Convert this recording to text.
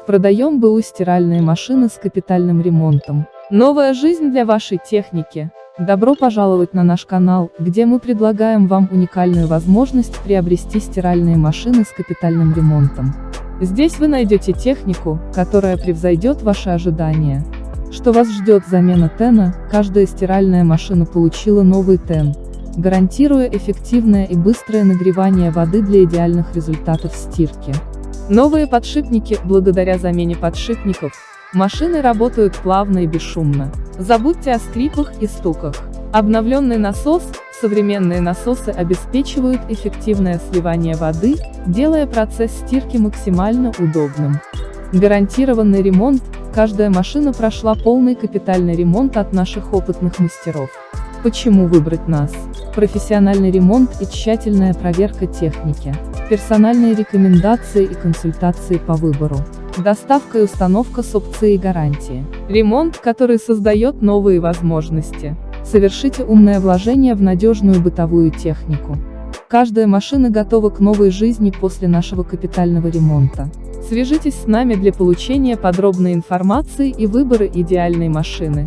Продаем БУ стиральные машины с капитальным ремонтом. Новая жизнь для вашей техники. Добро пожаловать на наш канал, где мы предлагаем вам уникальную возможность приобрести стиральные машины с капитальным ремонтом. Здесь вы найдете технику, которая превзойдет ваши ожидания. Что вас ждет замена тена? Каждая стиральная машина получила новый тен, гарантируя эффективное и быстрое нагревание воды для идеальных результатов стирки. Новые подшипники. Благодаря замене подшипников, машины работают плавно и бесшумно. Забудьте о скрипах и стуках. Обновленный насос. Современные насосы обеспечивают эффективное сливание воды, делая процесс стирки максимально удобным. Гарантированный ремонт. Каждая машина прошла полный капитальный ремонт от наших опытных мастеров. Почему выбрать нас? Профессиональный ремонт и тщательная проверка техники. Персональные рекомендации и консультации по выбору. Доставка и установка с опцией гарантии. Ремонт, который создает новые возможности. Совершите умное вложение в надежную бытовую технику. Каждая машина готова к новой жизни после нашего капитального ремонта. Свяжитесь с нами для получения подробной информации и выбора идеальной машины.